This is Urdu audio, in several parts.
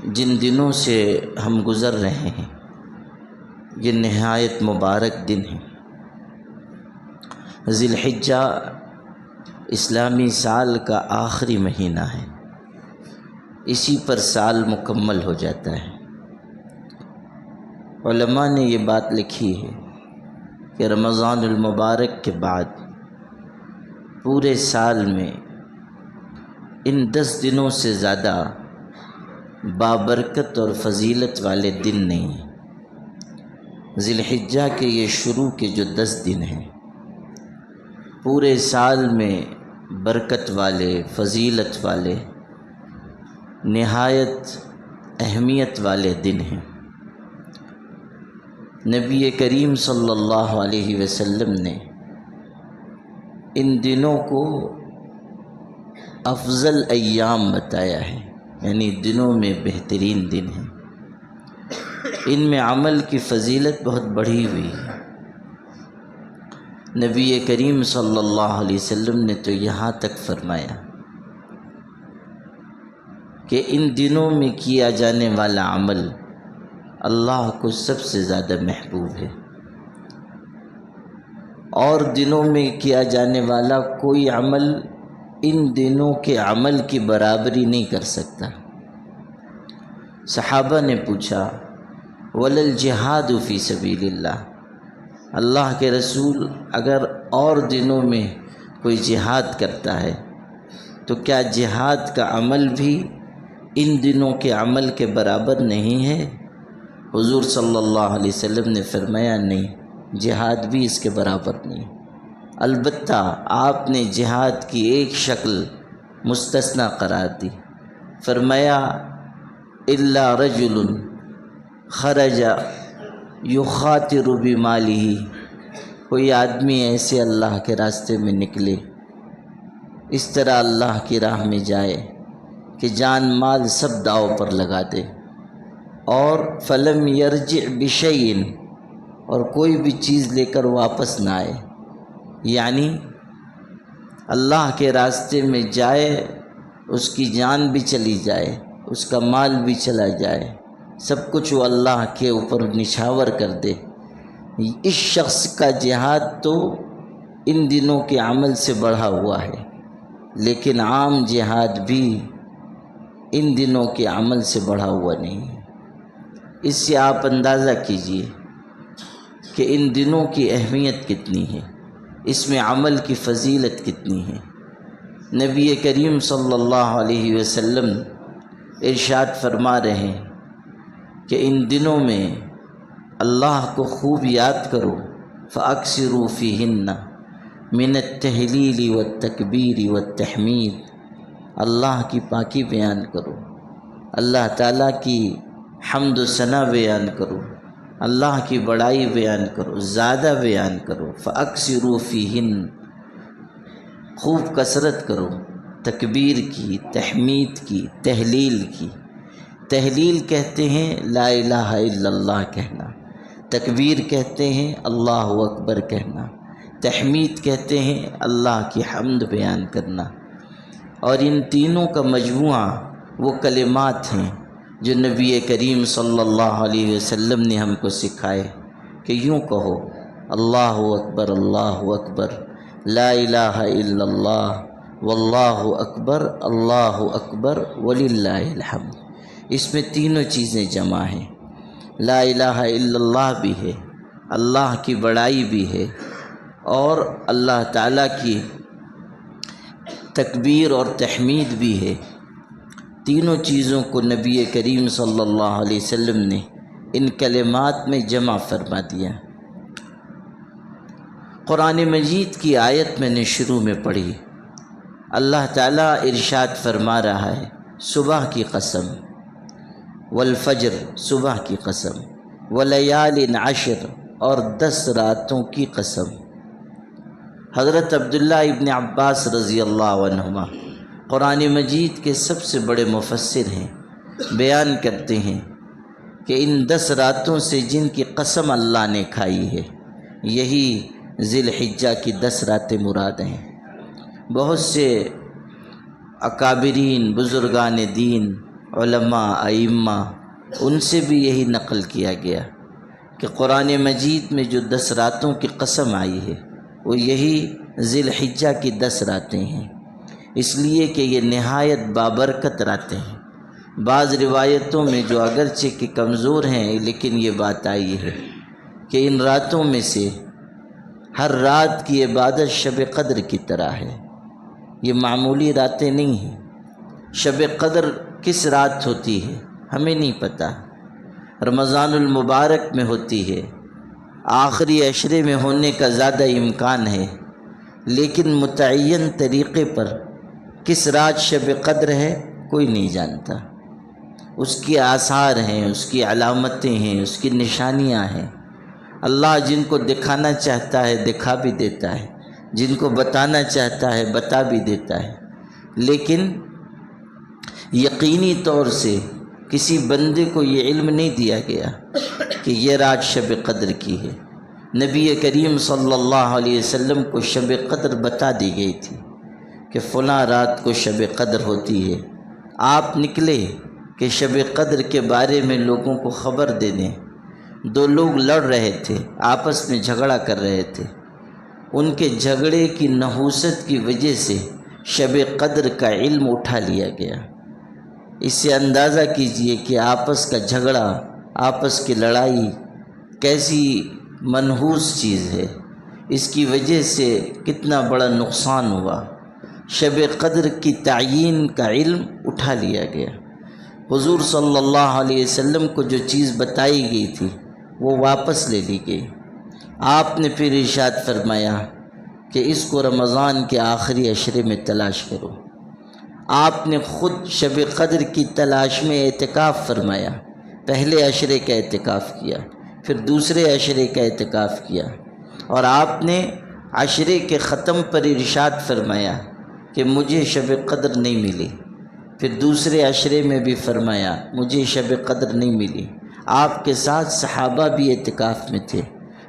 جن دنوں سے ہم گزر رہے ہیں یہ نہایت مبارک دن ہیں۔ ذی الحجہ اسلامی سال کا آخری مہینہ ہے، اسی پر سال مکمل ہو جاتا ہے۔ علماء نے یہ بات لکھی ہے کہ رمضان المبارک کے بعد پورے سال میں ان 10 دنوں سے زیادہ بابرکت اور فضیلت والے دن نہیں ہیں۔ ذی الحجہ کے یہ شروع کے جو 10 دن ہیں پورے سال میں برکت والے، فضیلت والے، نہایت اہمیت والے دن ہیں۔ نبی کریم صلی اللہ علیہ وسلم نے ان دنوں کو افضل ایام بتایا ہے، یعنی دنوں میں بہترین دن ہیں۔ ان میں عمل کی فضیلت بہت بڑھی ہوئی ہے۔ نبی کریم صلی اللہ علیہ وسلم نے تو یہاں تک فرمایا کہ ان دنوں میں کیا جانے والا عمل اللہ کو سب سے زیادہ محبوب ہے، اور دنوں میں کیا جانے والا کوئی عمل ان دنوں کے عمل کی برابری نہیں کر سکتا۔ صحابہ نے پوچھا وَلَا الْجِهَادُ فِي سَبِيلِ اللَّهِ، اللہ کے رسول اگر اور دنوں میں کوئی جہاد کرتا ہے تو کیا جہاد کا عمل بھی ان دنوں کے عمل کے برابر نہیں ہے؟ حضور صلی اللہ علیہ وسلم نے فرمایا نہیں، جہاد بھی اس کے برابر نہیں۔ البتہ آپ نے جہاد کی ایک شکل مستثنیٰ قرار دی، فرمایا الا رجل خرج یخاطر بمالہ، کوئی آدمی ایسے اللہ کے راستے میں نکلے، اس طرح اللہ کی راہ میں جائے کہ جان مال سب داؤ پر لگا دے، اور فلم یرجع بشیء، اور کوئی بھی چیز لے کر واپس نہ آئے، یعنی اللہ کے راستے میں جائے، اس کی جان بھی چلی جائے، اس کا مال بھی چلا جائے، سب کچھ وہ اللہ کے اوپر نچھاور کر دے، اس شخص کا جہاد تو ان دنوں کے عمل سے بڑھا ہوا ہے۔ لیکن عام جہاد بھی ان دنوں کے عمل سے بڑھا ہوا نہیں ہے۔ اس سے آپ اندازہ کیجئے کہ ان دنوں کی اہمیت کتنی ہے، اس میں عمل کی فضیلت کتنی ہے۔ نبی کریم صلی اللہ علیہ وسلم ارشاد فرما رہے ہیں کہ ان دنوں میں اللہ کو خوب یاد کرو، فَأَكْثِرُوا فِيهِنَّ مِنَ التَّهْلِيلِ وَالتَّكْبِيرِ وَالتَّحْمِيدِ، اللہ کی پاکی بیان کرو، اللہ تعالیٰ کی حمد و ثنا بیان کرو، اللہ کی بڑائی بیان کرو، زیادہ بیان کرو۔ فَأَكْثِرُوا فِيهِنَّ، خوب کثرت کرو تکبیر کی، تحمید کی، تہلیل کی۔ تہلیل کہتے ہیں لا الہ الا اللہ کہنا، تکبیر کہتے ہیں اللہ اکبر کہنا، تحمید کہتے ہیں اللہ کی حمد بیان کرنا۔ اور ان تینوں کا مجموعہ وہ کلمات ہیں جو نبی کریم صلی اللہ علیہ وسلم نے ہم کو سکھائے کہ یوں کہو اللہ اکبر، لا الہ الا اللہ، واللہ اکبر وللہ الحمد۔ اس میں تینوں چیزیں جمع ہیں، لا الہ الا اللہ بھی ہے، اللہ کی بڑائی بھی ہے، اور اللہ تعالیٰ کی تکبیر اور تحمید بھی ہے۔ تینوں چیزوں کو نبی کریم صلی اللہ علیہ وسلم نے ان کلمات میں جمع فرما دیا۔ قرآن مجید کی آیت میں نے شروع میں پڑھی، اللہ تعالیٰ ارشاد فرما رہا ہے صبح کی قسم، والفجر، صبح کی قسم، ولیال عشر، اور 10 راتوں کی قسم۔ حضرت عبداللہ ابن عباس رضی اللہ عنہما قرآن مجید کے سب سے بڑے مفسر ہیں، بیان کرتے ہیں کہ ان 10 راتوں سے جن کی قسم اللہ نے کھائی ہے یہی ذی الحجہ کی 10 راتیں مراد ہیں۔ بہت سے اکابرین، بزرگان دین علماء ائمہ ان سے بھی یہی نقل کیا گیا کہ قرآن مجید میں جو 10 راتوں کی قسم آئی ہے وہ یہی ذی الحجہ کی 10 راتیں ہیں، اس لیے کہ یہ نہایت بابرکت راتیں ہیں۔ بعض روایتوں میں جو اگرچہ کہ کمزور ہیں لیکن یہ بات آئی ہے کہ ان راتوں میں سے ہر رات کی عبادت شب قدر کی طرح ہے، یہ معمولی راتیں نہیں ہیں۔ شب قدر کس رات ہوتی ہے ہمیں نہیں پتہ، رمضان المبارک میں ہوتی ہے، آخری عشرے میں ہونے کا زیادہ امکان ہے، لیکن متعین طریقے پر کس رات شب قدر ہے کوئی نہیں جانتا۔ اس کی آثار ہیں، اس کی علامتیں ہیں، اس کی نشانیاں ہیں۔ اللہ جن کو دکھانا چاہتا ہے دکھا بھی دیتا ہے، جن کو بتانا چاہتا ہے بتا بھی دیتا ہے، لیکن یقینی طور سے کسی بندے کو یہ علم نہیں دیا گیا کہ یہ رات شب قدر کی ہے۔ نبی کریم صلی اللہ علیہ وسلم کو شب قدر بتا دی گئی تھی کہ فلاں رات کو شب قدر ہوتی ہے۔ آپ نکلے کہ شب قدر کے بارے میں لوگوں کو خبر دے دیں۔ 2 لوگ لڑ رہے تھے، آپس میں جھگڑا کر رہے تھے، ان کے جھگڑے کی نحوست کی وجہ سے شب قدر کا علم اٹھا لیا گیا۔ اس سے اندازہ کیجئے کہ آپس کا جھگڑا، آپس کی لڑائی کیسی منحوس چیز ہے، اس کی وجہ سے کتنا بڑا نقصان ہوا۔ شب قدر کی تعیین کا علم اٹھا لیا گیا۔ حضور صلی اللہ علیہ وسلم کو جو چیز بتائی گئی تھی وہ واپس لے لی گئی۔ آپ نے پھر ارشاد فرمایا کہ اس کو رمضان کے آخری عشرے میں تلاش کرو۔ آپ نے خود شب قدر کی تلاش میں اعتکاف فرمایا، پہلے عشرے کا اعتکاف کیا، پھر دوسرے عشرے کا اعتکاف کیا، اور آپ نے عشرے کے ختم پر ارشاد فرمایا کہ مجھے شب قدر نہیں ملی، پھر دوسرے عشرے میں بھی فرمایا مجھے شب قدر نہیں ملی۔ آپ کے ساتھ صحابہ بھی اعتکاف میں تھے،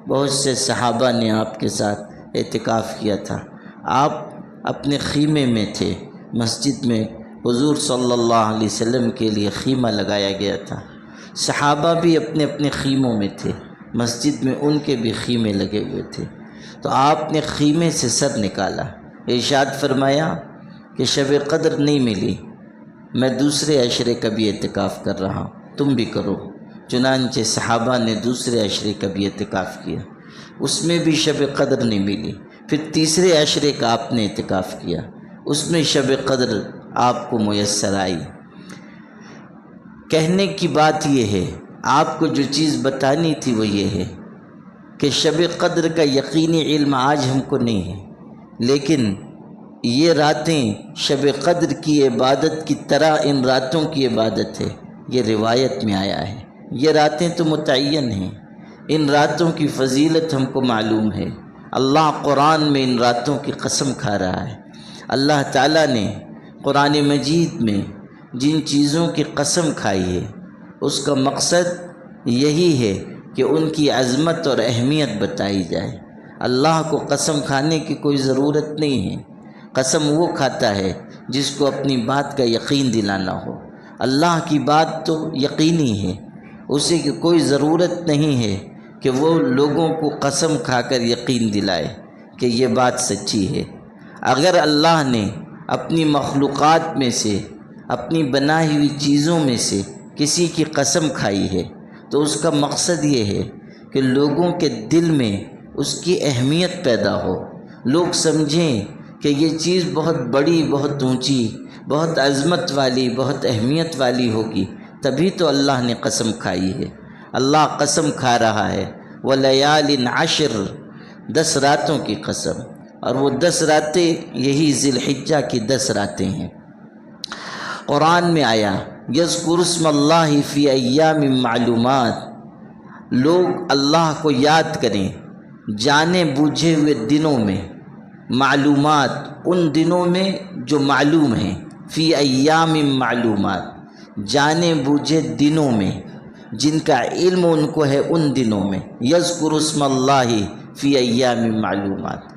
بہت سے صحابہ نے آپ کے ساتھ اعتکاف کیا تھا۔ آپ اپنے خیمے میں تھے، مسجد میں حضور صلی اللہ علیہ وسلم کے لیے خیمہ لگایا گیا تھا، صحابہ بھی اپنے اپنے خیموں میں تھے، مسجد میں ان کے بھی خیمے لگے ہوئے تھے۔ تو آپ نے خیمے سے سر نکالا، ارشاد فرمایا کہ شب قدر نہیں ملی، میں دوسرے عشرے کا بھی اعتکاف کر رہا ہوں، تم بھی کرو۔ چنانچہ صحابہ نے دوسرے عشرے کا بھی اعتکاف کیا، اس میں بھی شب قدر نہیں ملی۔ پھر تیسرے عشرے کا آپ نے اعتکاف کیا، اس میں شب قدر آپ کو میسر آئی۔ کہنے کی بات یہ ہے، آپ کو جو چیز بتانی تھی وہ یہ ہے کہ شب قدر کا یقینی علم آج ہم کو نہیں ہے، لیکن یہ راتیں شب قدر کی عبادت کی طرح ان راتوں کی عبادت ہے، یہ روایت میں آیا ہے۔ یہ راتیں تو متعین ہیں، ان راتوں کی فضیلت ہم کو معلوم ہے۔ اللہ قرآن میں ان راتوں کی قسم کھا رہا ہے۔ اللہ تعالیٰ نے قرآن مجید میں جن چیزوں کی قسم کھائی ہے اس کا مقصد یہی ہے کہ ان کی عظمت اور اہمیت بتائی جائے۔ اللہ کو قسم کھانے کی کوئی ضرورت نہیں ہے، قسم وہ کھاتا ہے جس کو اپنی بات کا یقین دلانا ہو۔ اللہ کی بات تو یقینی ہے، اسے کی کوئی ضرورت نہیں ہے کہ وہ لوگوں کو قسم کھا کر یقین دلائے کہ یہ بات سچی ہے۔ اگر اللہ نے اپنی مخلوقات میں سے، اپنی بنائی ہوئی چیزوں میں سے کسی کی قسم کھائی ہے تو اس کا مقصد یہ ہے کہ لوگوں کے دل میں اس کی اہمیت پیدا ہو، لوگ سمجھیں کہ یہ چیز بہت بڑی، بہت اونچی، بہت عظمت والی، بہت اہمیت والی ہوگی، تبھی تو اللہ نے قسم کھائی ہے۔ اللہ قسم کھا رہا ہے وَلَيَالٍ عَشْرٍ، 10 راتوں کی قسم، اور وہ 10 راتیں یہی ذی الحجہ کی 10 راتیں ہیں۔ قرآن میں آیا یذکر اسم اللہ فی ایام معلومات، لوگ اللہ کو یاد کریں جانے بوجھے ہوئے دنوں میں، معلومات ان دنوں میں جو معلوم ہیں، فی ایام معلومات جانے بوجھے دنوں میں جن کا علم ان کو ہے، ان دنوں میں یذکر اسم اللہ فی ایام معلومات۔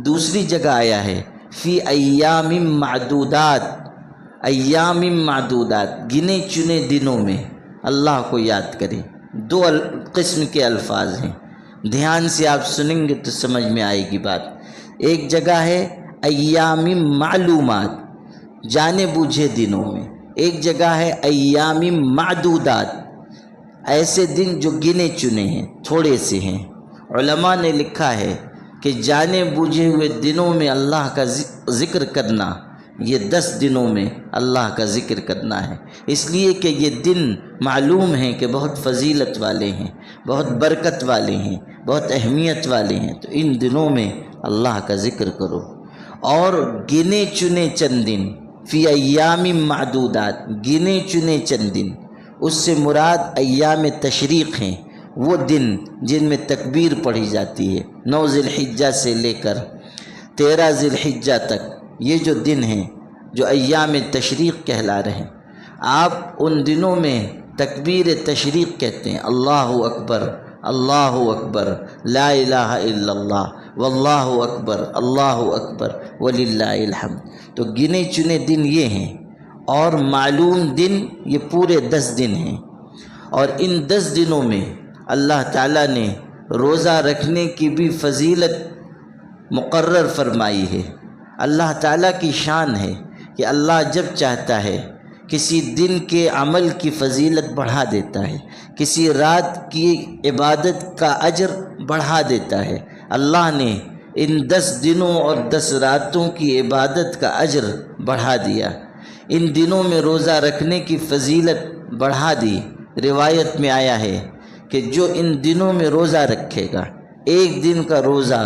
دوسری جگہ آیا ہے فی ایام معدودات، ایام معدودات، گنے چنے دنوں میں اللہ کو یاد کرے۔ دو قسم کے الفاظ ہیں، دھیان سے آپ سنیں گے تو سمجھ میں آئے گی بات۔ ایک جگہ ہے ایام معلومات، جانے بوجھے دنوں میں، ایک جگہ ہے ایام معدودات، ایسے دن جو گنے چنے ہیں، تھوڑے سے ہیں۔ علماء نے لکھا ہے کہ جانے بوجھے ہوئے دنوں میں اللہ کا ذکر کرنا، یہ 10 دنوں میں اللہ کا ذکر کرنا ہے، اس لیے کہ یہ دن معلوم ہیں کہ بہت فضیلت والے ہیں، بہت برکت والے ہیں، بہت اہمیت والے ہیں، تو ان دنوں میں اللہ کا ذکر کرو۔ اور گنے چنے چند دن، فی ایام معدودات، گنے چنے چند دن، اس سے مراد ایام تشریق ہیں، وہ دن جن میں تکبیر پڑھی جاتی ہے، 9 ذی الحجہ سے لے کر 13 ذی الحجہ تک، یہ جو دن ہیں جو ایام تشریق کہلا رہے ہیں، آپ ان دنوں میں تکبیر تشریق کہتے ہیں، اللہ اکبر اللہ اکبر لا الہ الا اللہ واللہ اکبر اللہ اکبر وللہ الحمد۔ تو گنے چنے دن یہ ہیں، اور معلوم دن یہ پورے 10 دن ہیں، اور ان 10 دنوں میں اللہ تعالیٰ نے روزہ رکھنے کی بھی فضیلت مقرر فرمائی ہے۔ اللہ تعالیٰ کی شان ہے کہ اللہ جب چاہتا ہے کسی دن کے عمل کی فضیلت بڑھا دیتا ہے، کسی رات کی عبادت کا اجر بڑھا دیتا ہے۔ اللہ نے ان 10 دنوں اور 10 راتوں کی عبادت کا اجر بڑھا دیا، ان دنوں میں روزہ رکھنے کی فضیلت بڑھا دی۔ روایت میں آیا ہے کہ جو ان دنوں میں روزہ رکھے گا، ایک دن کا روزہ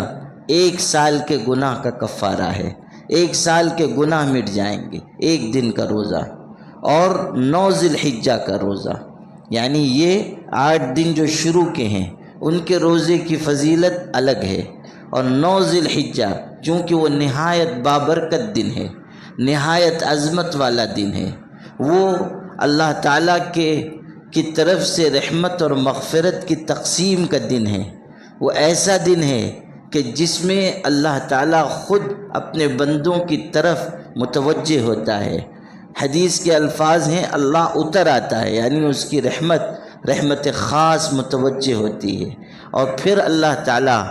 1 سال کے گناہ کا کفارہ ہے، 1 سال کے گناہ مٹ جائیں گے ایک دن کا روزہ۔ اور 9 ذی الحجہ کا روزہ، یعنی یہ 8 دن جو شروع کے ہیں ان کے روزے کی فضیلت الگ ہے، اور 9 ذی الحجہ چونکہ وہ نہایت بابرکت دن ہے، نہایت عظمت والا دن ہے، وہ اللہ تعالیٰ کی طرف سے رحمت اور مغفرت کی تقسیم کا دن ہے۔ وہ ایسا دن ہے کہ جس میں اللہ تعالیٰ خود اپنے بندوں کی طرف متوجہ ہوتا ہے۔ حدیث کے الفاظ ہیں اللہ اتر آتا ہے، یعنی اس کی رحمت خاص متوجہ ہوتی ہے، اور پھر اللہ تعالیٰ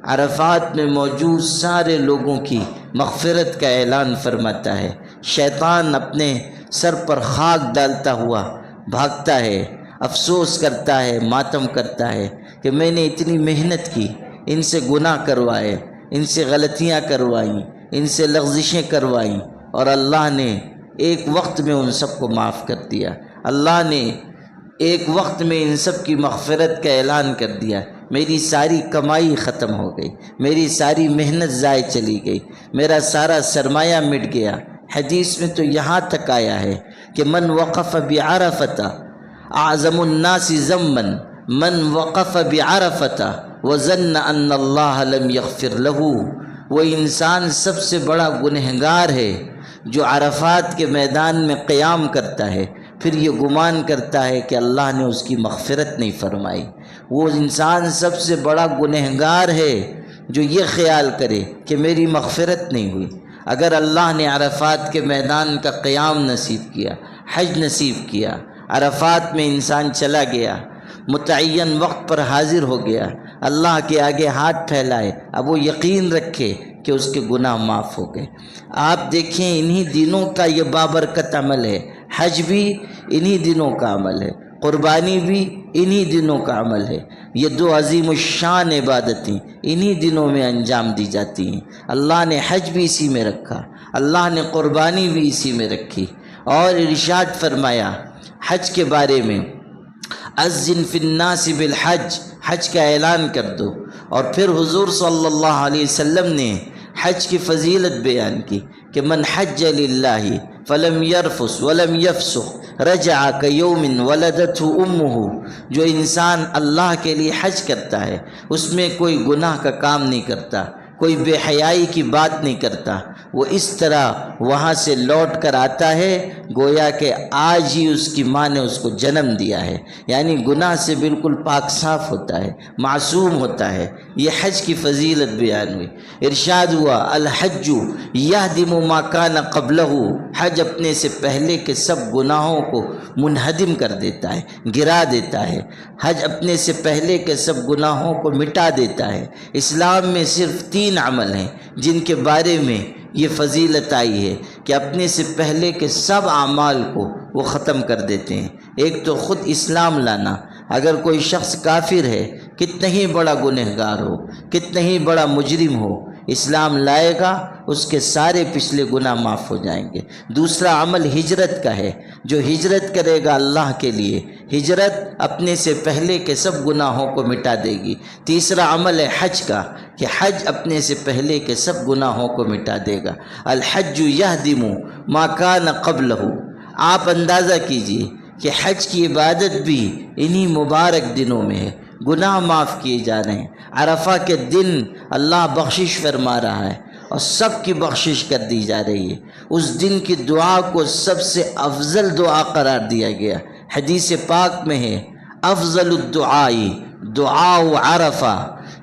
عرفات میں موجود سارے لوگوں کی مغفرت کا اعلان فرماتا ہے۔ شیطان اپنے سر پر خاک ڈالتا ہوا بھاگتا ہے، افسوس کرتا ہے، ماتم کرتا ہے کہ میں نے اتنی محنت کی، ان سے گناہ کروائے، ان سے غلطیاں کروائیں، ان سے لغزشیں کروائیں، اور اللہ نے ایک وقت میں ان سب کو معاف کر دیا۔ اللہ نے ایک وقت میں ان سب کی مغفرت کا اعلان کر دیا۔ میری ساری کمائی ختم ہو گئی، میری ساری محنت ضائع چلی گئی، میرا سارا سرمایہ مٹ گیا۔ حدیث میں تو یہاں تک آیا ہے کہ من وقف بعرفۃ اعظم الناس ذما من وقف بعرفۃ وظن ان اللہ لم یغفر له، وہ انسان سب سے بڑا گنہگار ہے جو عرفات کے میدان میں قیام کرتا ہے، پھر یہ گمان کرتا ہے کہ اللہ نے اس کی مغفرت نہیں فرمائی۔ وہ انسان سب سے بڑا گنہگار ہے جو یہ خیال کرے کہ میری مغفرت نہیں ہوئی۔ اگر اللہ نے عرفات کے میدان کا قیام نصیب کیا، حج نصیب کیا، عرفات میں انسان چلا گیا، متعین وقت پر حاضر ہو گیا، اللہ کے آگے ہاتھ پھیلائے، اب وہ یقین رکھے کہ اس کے گناہ معاف ہو گئے۔ آپ دیکھیں انہی دنوں کا یہ بابرکت عمل ہے، حج بھی انہی دنوں کا عمل ہے، قربانی بھی انہی دنوں کا عمل ہے۔ یہ 2 عظیم الشان عبادتیں انہی دنوں میں انجام دی جاتی ہیں۔ اللہ نے حج بھی اسی میں رکھا، اللہ نے قربانی بھی اسی میں رکھی، اور ارشاد فرمایا حج کے بارے میں، اذن فی الناس بالحج، حج کا اعلان کر دو۔ اور پھر حضور صلی اللہ علیہ وسلم نے حج کی فضیلت بیان کی کہ من حج للہ فلم یرفث ولم یفسق رجع کیوم ولدتہ امہ، جو انسان اللہ کے لیے حج کرتا ہے، اس میں کوئی گناہ کا کام نہیں کرتا، کوئی بے حیائی کی بات نہیں کرتا، وہ اس طرح وہاں سے لوٹ کر آتا ہے گویا کہ آج ہی اس کی ماں نے اس کو جنم دیا ہے، یعنی گناہ سے بالکل پاک صاف ہوتا ہے، معصوم ہوتا ہے۔ یہ حج کی فضیلت بیان ہوئی۔ ارشاد ہوا الحج یہدم ما کان قبلہ، حج اپنے سے پہلے کے سب گناہوں کو منہدم کر دیتا ہے، گرا دیتا ہے۔ حج اپنے سے پہلے کے سب گناہوں کو مٹا دیتا ہے۔ اسلام میں صرف 3 عمل ہیں جن کے بارے میں یہ فضیلت آئی ہے کہ اپنے سے پہلے کے سب اعمال کو وہ ختم کر دیتے ہیں۔ ایک تو خود اسلام لانا۔ اگر کوئی شخص کافر ہے، کتنا ہی بڑا گنہگار ہو، کتنا ہی بڑا مجرم ہو، اسلام لائے گا اس کے سارے پچھلے گناہ معاف ہو جائیں گے۔ دوسرا عمل ہجرت کا ہے، جو ہجرت کرے گا اللہ کے لیے، ہجرت اپنے سے پہلے کے سب گناہوں کو مٹا دے گی۔ تیسرا عمل ہے حج کا، کہ حج اپنے سے پہلے کے سب گناہوں کو مٹا دے گا۔ الحج یہدم ما کان قبلہ۔ آپ اندازہ کیجئے کہ حج کی عبادت بھی انہی مبارک دنوں میں ہے، گناہ معاف کیے جا رہے ہیں۔ عرفہ کے دن اللہ بخشش فرما رہا ہے اور سب کی بخشش کر دی جا رہی ہے۔ اس دن کی دعا کو سب سے افضل دعا قرار دیا گیا۔ حدیث پاک میں ہے افضل الدعاء دعاء عرفہ،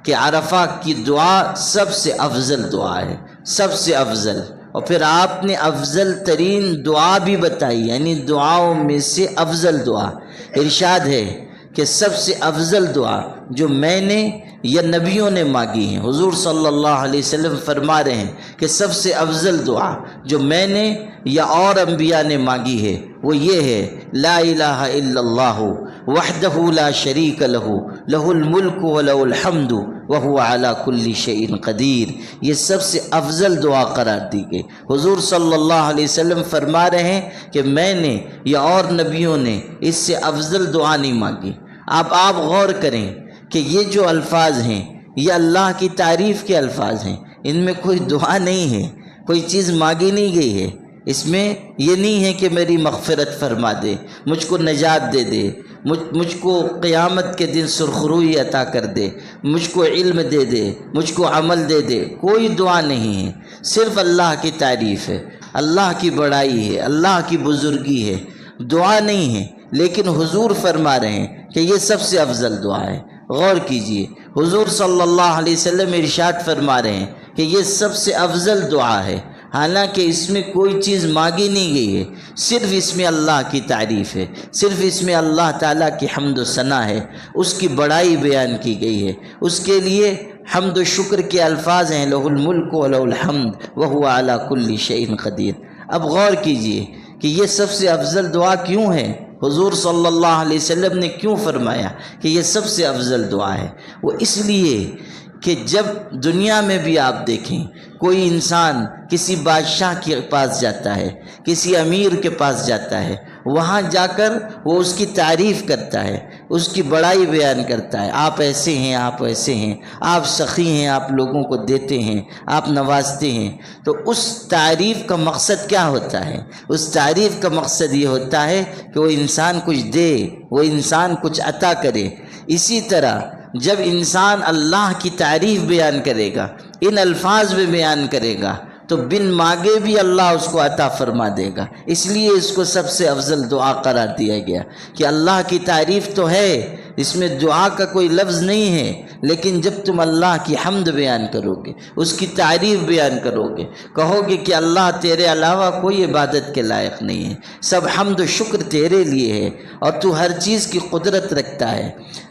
کہ عرفہ کی دعا سب سے افضل دعا ہے، سب سے افضل۔ اور پھر آپ نے افضل ترین دعا بھی بتائی، یعنی دعاؤں میں سے افضل دعا۔ ارشاد ہے کہ سب سے افضل دعا جو میں نے یا نبیوں نے مانگی ہیں، حضور صلی اللہ علیہ وسلم فرما رہے ہیں کہ سب سے افضل دعا جو میں نے یا اور انبیاء نے مانگی ہے وہ یہ ہے لا الہ الا اللہ وحدہ لا شریک لہ لہ الملک ولہ الحمد وہو علی کل شیء قدیر۔ یہ سب سے افضل دعا قرار دی گئی۔ حضور صلی اللہ علیہ وسلم فرما رہے ہیں کہ میں نے یا اور نبیوں نے اس سے افضل دعا نہیں مانگی۔ آپ غور کریں کہ یہ جو الفاظ ہیں یہ اللہ کی تعریف کے الفاظ ہیں، ان میں کوئی دعا نہیں ہے، کوئی چیز مانگی نہیں گئی ہے۔ اس میں یہ نہیں ہے کہ میری مغفرت فرما دے، مجھ کو نجات دے دے، مجھ کو قیامت کے دن سرخروئی عطا کر دے، مجھ کو علم دے دے، مجھ کو عمل دے دے۔ کوئی دعا نہیں ہے، صرف اللہ کی تعریف ہے، اللہ کی بڑائی ہے، اللہ کی بزرگی ہے، دعا نہیں ہے۔ لیکن حضور فرما رہے ہیں کہ یہ سب سے افضل دعا ہے۔ غور کیجئے، حضور صلی اللہ علیہ وسلم ارشاد فرما رہے ہیں کہ یہ سب سے افضل دعا ہے، حالانکہ اس میں کوئی چیز مانگی نہیں گئی ہے، صرف اس میں اللہ کی تعریف ہے، صرف اس میں اللہ تعالیٰ کی حمد و ثنا ہے، اس کی بڑائی بیان کی گئی ہے، اس کے لیے حمد و شکر کے الفاظ ہیں لہ الملک ولہ الحمد وہو علی کل شیء قدیر۔ اب غور کیجئے کہ یہ سب سے افضل دعا کیوں ہے؟ حضور صلی اللہ علیہ وسلم نے کیوں فرمایا کہ یہ سب سے افضل دعا ہے؟ وہ اس لیے کہ جب دنیا میں بھی آپ دیکھیں کوئی انسان کسی بادشاہ کے پاس جاتا ہے، کسی امیر کے پاس جاتا ہے، وہاں جا کر وہ اس کی تعریف کرتا ہے، اس کی بڑائی بیان کرتا ہے، آپ ایسے ہیں، آپ ایسے ہیں، آپ سخی ہیں، آپ لوگوں کو دیتے ہیں، آپ نوازتے ہیں۔ تو اس تعریف کا مقصد کیا ہوتا ہے؟ اس تعریف کا مقصد یہ ہوتا ہے کہ وہ انسان کچھ دے، وہ انسان کچھ عطا کرے۔ اسی طرح جب انسان اللہ کی تعریف بیان کرے گا، ان الفاظ میں بیان کرے گا، تو بن مانگے بھی اللہ اس کو عطا فرما دے گا۔ اس لیے اس کو سب سے افضل دعا قرار دیا گیا کہ اللہ کی تعریف تو ہے، اس میں دعا کا کوئی لفظ نہیں ہے، لیکن جب تم اللہ کی حمد بیان کرو گے، اس کی تعریف بیان کرو گے، کہو گے کہ اللہ تیرے علاوہ کوئی عبادت کے لائق نہیں ہے، سب حمد و شکر تیرے لیے ہے اور تو ہر چیز کی قدرت رکھتا ہے،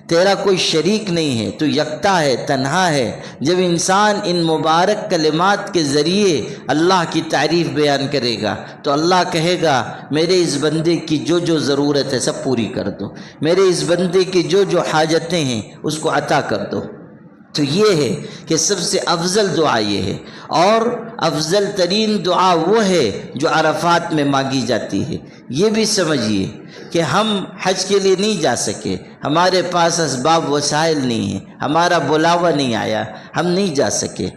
تیرا کوئی شریک نہیں ہے، تو یکتا ہے، تنہا ہے۔ جب انسان ان مبارک کلمات کے ذریعے اللہ کی تعریف بیان کرے گا تو اللہ کہے گا میرے اس بندے کی جو جو ضرورت ہے سب پوری کر دو، میرے اس بندے کی جو جو حاجتیں ہیں اس کو عطا کر دو۔ تو یہ ہے کہ سب سے افضل دعا یہ ہے، اور افضل ترین دعا وہ ہے جو عرفات میں مانگی جاتی ہے۔ یہ بھی سمجھیے کہ ہم حج کے لیے نہیں جا سکے، ہمارے پاس اسباب وسائل نہیں ہیں، ہمارا بلاوا نہیں آیا، ہم نہیں جا سکے،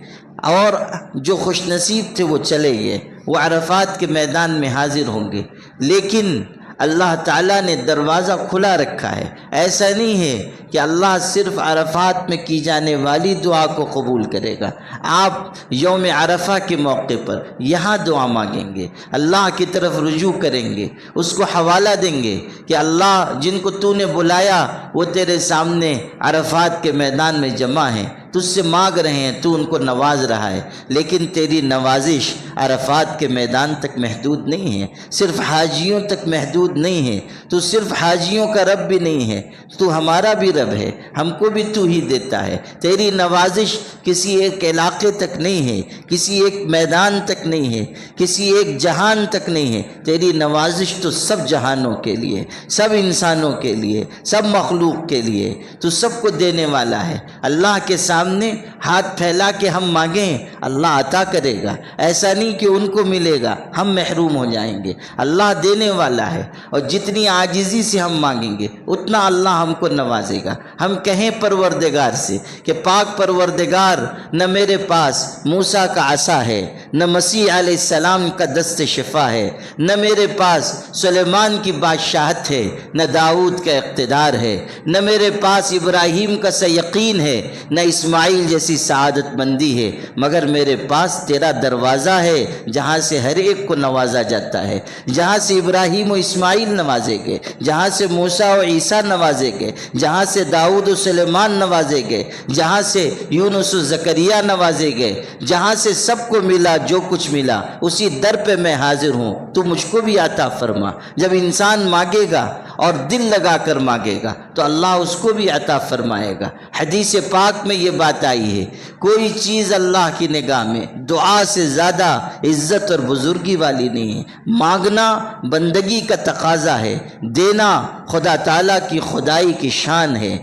اور جو خوش نصیب تھے وہ چلے گئے، وہ عرفات کے میدان میں حاضر ہوں گے۔ لیکن اللہ تعالیٰ نے دروازہ کھلا رکھا ہے۔ ایسا نہیں ہے کہ اللہ صرف عرفات میں کی جانے والی دعا کو قبول کرے گا۔ آپ یوم عرفہ کے موقع پر یہاں دعا مانگیں گے، اللہ کی طرف رجوع کریں گے، اس کو حوالہ دیں گے کہ اللہ جن کو تو نے بلایا وہ تیرے سامنے عرفات کے میدان میں جمع ہیں، تجھ سے مانگ رہے ہیں، تو ان کو نواز رہا ہے، لیکن تیری نوازش عرفات کے میدان تک محدود نہیں ہے، صرف حاجیوں تک محدود نہیں ہے، تو صرف حاجیوں کا رب بھی نہیں ہے، تو ہمارا بھی رب ہے، ہم کو بھی تو ہی دیتا ہے۔ تیری نوازش کسی ایک علاقے تک نہیں ہے، کسی ایک میدان تک نہیں ہے، کسی ایک جہان تک نہیں ہے، تیری نوازش تو سب جہانوں کے لیے، سب انسانوں کے لیے، سب مخلوق کے لیے، تو سب کو دینے والا ہے۔ اللہ کے سامنے ہاتھ پھیلا کے ہم مانگیں، اللہ عطا کرے گا۔ ایسا نہیں کہ ان کو ملے گا، ہم محروم ہو جائیں گے۔ اللہ دینے والا ہے، اور جتنی عاجزی سے ہم مانگیں گے اتنا اللہ ہم کو نوازے گا۔ ہم کہیں پروردگار سے کہ پاک پروردگار، نہ میرے پاس موسیٰ کا عصا ہے، نہ مسیح علیہ السلام کا دست شفا ہے، نہ میرے پاس سلیمان کی بادشاہت ہے، نہ داؤد کا اقتدار ہے، نہ میرے پاس ابراہیم کا یقین ہے، نہ اسماعیل جیسی سعادت مندی ہے، مگر میرے پاس تیرا دروازہ ہے جہاں سے ہر ایک کو نوازا جاتا ہے، جہاں سے ابراہیم و اسماعیل نوازے گئے، جہاں سے موسیٰ و عیسیٰ نوازے گئے، جہاں سے داؤد و سلیمان نوازے گئے، جہاں سے یونس و زکریا نوازے گئے، جہاں سے سب کو ملا جو کچھ ملا، اسی در پہ میں حاضر ہوں، تو مجھ کو بھی عطا فرما۔ جب انسان مانگے گا اور دل لگا کر مانگے گا تو اللہ اس کو بھی عطا فرمائے گا۔ حدیث پاک میں یہ بات آئی ہے، کوئی چیز اللہ کی نگاہ میں دعا سے زیادہ عزت اور بزرگی والی نہیں ہے۔ مانگنا بندگی کا تقاضا ہے، دینا خدا تعالیٰ کی خدائی کی شان ہے۔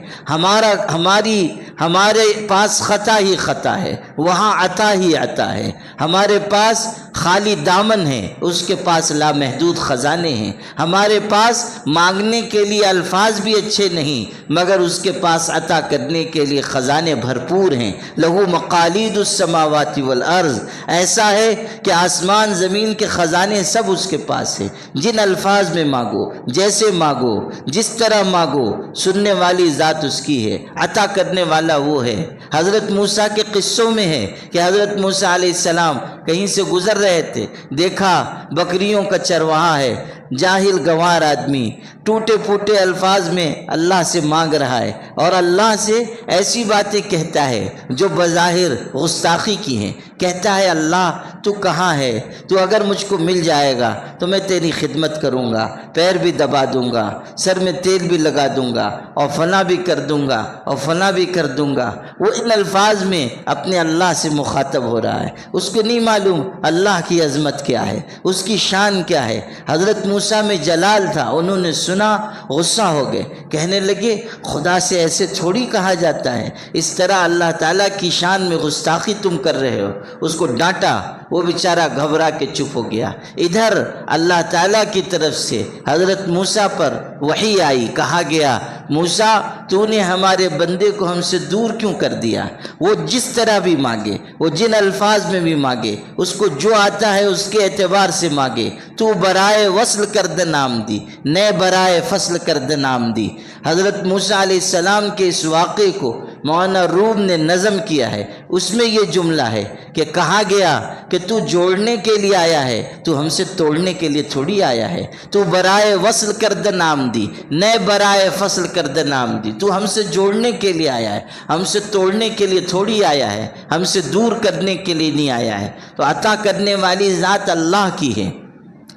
ہمارے پاس خطا ہی خطا ہے، وہاں عطا ہی عطا ہے۔ ہمارے پاس خالی دامن ہے، اس کے پاس لامحدود خزانے ہیں۔ ہمارے پاس مانگنے کے لیے الفاظ بھی اچھے نہیں، مگر اس کے پاس عطا کرنے کے لیے خزانے بھرپور ہیں۔ لہو مقالید السماوات والارض، ایسا ہے کہ آسمان زمین کے خزانے سب اس کے پاس ہیں۔ جن الفاظ میں مانگو، جیسے مانگو، جس طرح مانگو، سننے والی ذات اس کی ہے، عطا کرنے والا وہ ہے۔ حضرت موسیٰ کے قصوں میں ہے کہ حضرت موسیٰ علیہ السلام کہیں سے گزر رہے تھے، دیکھا بکریوں کا چرواہا ہے، جاہل گنوار آدمی ٹوٹے پھوٹے الفاظ میں اللہ سے مانگ رہا ہے، اور اللہ سے ایسی باتیں کہتا ہے جو بظاہر گستاخی کی ہیں۔ کہتا ہے اللہ تو کہاں ہے؟ تو اگر مجھ کو مل جائے گا تو میں تیری خدمت کروں گا، پیر بھی دبا دوں گا، سر میں تیل بھی لگا دوں گا، اور فلاں بھی کر دوں گا، اور فلاں بھی کر دوں گا۔ وہ ان الفاظ میں اپنے اللہ سے مخاطب ہو رہا ہے، اس کو نہیں معلوم اللہ کی عظمت کیا ہے، اس کی شان کیا ہے۔ حضرت موسیٰ میں جلال تھا، انہوں نے سنا، غصہ ہو گئے، کہنے لگے خدا سے ایسے تھوڑی کہا جاتا ہے، اس طرح اللہ تعالیٰ کی شان میں گستاخی تم کر رہے ہو۔ اس کو ڈانٹا، وہ بیچارہ گھبرا کے چپ ہو گیا۔ ادھر اللہ تعالیٰ کی طرف سے حضرت موسیٰ پر وحی آئی، کہا گیا موسیٰ تو نے ہمارے بندے کو ہم سے دور کیوں کر دیا؟ وہ جس طرح بھی مانگے، وہ جن الفاظ میں بھی مانگے، اس کو جو آتا ہے اس کے اعتبار سے مانگے۔ تو برائے وصل کرد نام دی، نئے برائے فصل کرد نام دی۔ حضرت موسیٰ علیہ السلام کے اس واقعے کو مولانا روم نے نظم کیا ہے، اس میں یہ جملہ ہے کہ کہا گیا کہ تو جوڑنے کے لیے آیا ہے، تو ہم سے توڑنے کے لیے تھوڑی آیا ہے۔ تو برائے وصل کرد نام دی، نئے برائے فصل کرد نام دی۔ تو ہم سے جوڑنے کے لیے آیا ہے، ہم سے توڑنے کے لیے تھوڑی آیا ہے، ہم سے دور کرنے کے لیے نہیں آیا ہے۔ تو عطا کرنے والی ذات اللہ کی ہے۔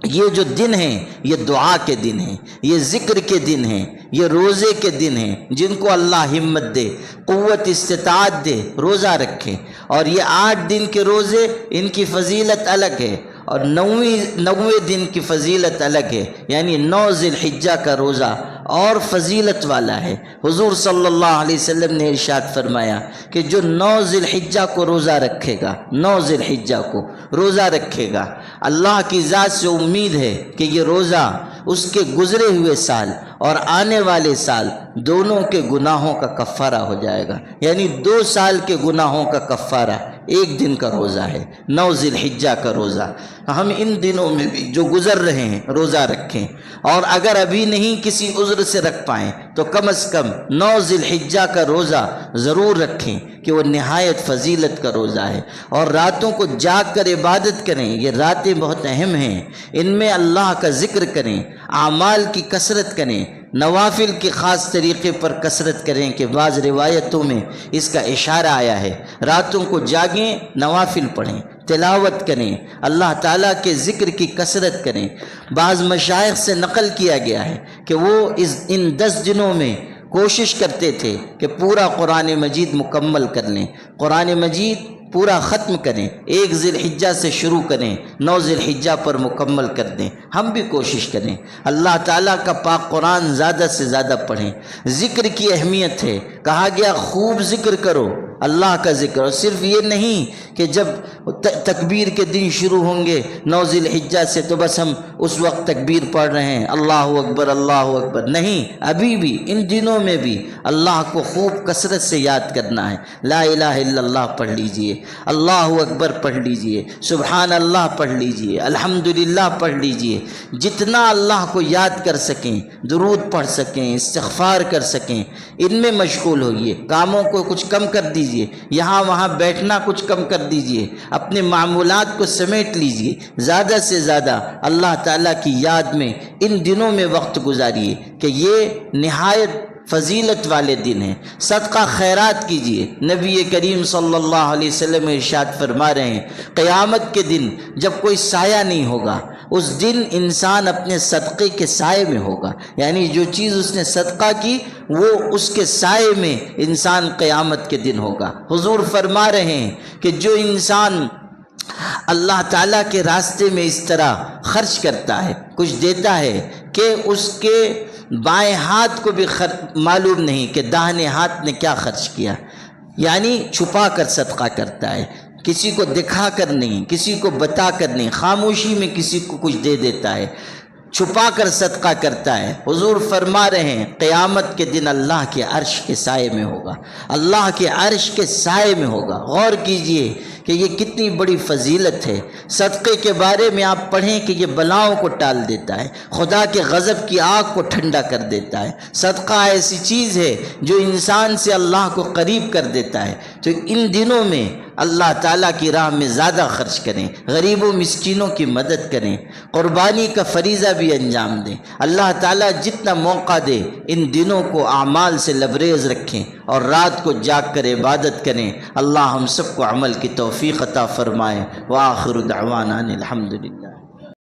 یہ جو دن ہیں یہ دعا کے دن ہیں، یہ ذکر کے دن ہیں، یہ روزے کے دن ہیں، جن کو اللہ ہمت دے، قوت استطاعت دے، روزہ رکھیں۔ اور یہ 8 دن کے روزے، ان کی فضیلت الگ ہے، اور 9ویں دن کی فضیلت الگ ہے، یعنی 9 ذی الحجہ کا روزہ اور فضیلت والا ہے۔ حضور صلی اللہ علیہ وسلم نے ارشاد فرمایا کہ جو 9 ذی الحجہ کو روزہ رکھے گا، 9 ذی الحجہ کو روزہ رکھے گا، اللہ کی ذات سے امید ہے کہ یہ روزہ اس کے گزرے ہوئے سال اور آنے والے سال دونوں کے گناہوں کا کفارہ ہو جائے گا، یعنی 2 سال کے گناہوں کا کفارہ 1 دن کا روزہ ہے، 9 ذی الحجہ کا روزہ۔ ہم ان دنوں میں بھی جو گزر رہے ہیں روزہ رکھیں، اور اگر ابھی نہیں کسی عذر سے رکھ پائیں تو کم از کم 9 ذی الحجہ کا روزہ ضرور رکھیں کہ وہ نہایت فضیلت کا روزہ ہے۔ اور راتوں کو جاگ کر عبادت کریں، یہ راتیں بہت اہم ہیں، ان میں اللہ کا ذکر کریں، اعمال کی کثرت کریں، نوافل کے خاص طریقے پر کثرت کریں کہ بعض روایتوں میں اس کا اشارہ آیا ہے۔ راتوں کو جاگیں، نوافل پڑھیں، تلاوت کریں، اللہ تعالیٰ کے ذکر کی کثرت کریں۔ بعض مشائخ سے نقل کیا گیا ہے کہ وہ ان 10 دنوں میں کوشش کرتے تھے کہ پورا قرآن مجید مکمل کر لیں، قرآن مجید پورا ختم کریں، 1 ذی الحجہ سے شروع کریں، 9 ذی الحجہ پر مکمل کر دیں۔ ہم بھی کوشش کریں، اللہ تعالیٰ کا پاک قرآن زیادہ سے زیادہ پڑھیں۔ ذکر کی اہمیت ہے، کہا گیا خوب ذکر کرو، اللہ کا ذکر۔ اور صرف یہ نہیں کہ جب تکبیر کے دن شروع ہوں گے 9 ذی الحجہ سے تو بس ہم اس وقت تکبیر پڑھ رہے ہیں، اللہ اکبر اللہ اکبر، نہیں، ابھی بھی ان دنوں میں بھی اللہ کو خوب کثرت سے یاد کرنا ہے۔ لا الہ الا اللہ پڑھ لیجئے، اللہ اکبر پڑھ لیجئے، سبحان اللہ پڑھ لیجئے، الحمدللہ پڑھ لیجئے، جتنا اللہ کو یاد کر سکیں، درود پڑھ سکیں، استغفار کر سکیں، ان میں مشغول ہوئیے۔ کاموں کو کچھ کم کر دیجئے، یہاں وہاں بیٹھنا کچھ کم کر دیجئے، اپنے معمولات کو سمیٹ لیجئے، زیادہ سے زیادہ اللہ تعالیٰ کی یاد میں ان دنوں میں وقت گزاریے کہ یہ نہایت فضیلت والے دن ہیں۔ صدقہ خیرات کیجئے، نبی کریم صلی اللہ علیہ وسلم ارشاد فرما رہے ہیں قیامت کے دن جب کوئی سایہ نہیں ہوگا، اس دن انسان اپنے صدقے کے سائے میں ہوگا، یعنی جو چیز اس نے صدقہ کی وہ اس کے سائے میں انسان قیامت کے دن ہوگا۔ حضور فرما رہے ہیں کہ جو انسان اللہ تعالیٰ کے راستے میں اس طرح خرچ کرتا ہے، کچھ دیتا ہے کہ اس کے بائیں ہاتھ کو بھی معلوم نہیں کہ داہنے ہاتھ نے کیا خرچ کیا، یعنی چھپا کر صدقہ کرتا ہے، کسی کو دکھا کر نہیں، کسی کو بتا کر نہیں، خاموشی میں کسی کو کچھ دے دیتا ہے، چھپا کر صدقہ کرتا ہے۔ حضور فرما رہے ہیں قیامت کے دن اللہ کے عرش کے سائے میں ہوگا، اللہ کے عرش کے سائے میں ہوگا۔ غور کیجئے کہ یہ کتنی بڑی فضیلت ہے۔ صدقے کے بارے میں آپ پڑھیں کہ یہ بلاؤں کو ٹال دیتا ہے، خدا کے غضب کی آگ کو ٹھنڈا کر دیتا ہے۔ صدقہ ایسی چیز ہے جو انسان سے اللہ کو قریب کر دیتا ہے۔ تو ان دنوں میں اللہ تعالیٰ کی راہ میں زیادہ خرچ کریں، غریبوں مسکینوں کی مدد کریں، قربانی کا فریضہ بھی انجام دیں۔ اللہ تعالیٰ جتنا موقع دے ان دنوں کو اعمال سے لبریز رکھیں اور رات کو جاگ کر عبادت کریں۔ اللہ ہم سب کو عمل کی توفیق عطا فرمائے۔ وآخر دعوانا الحمدللہ۔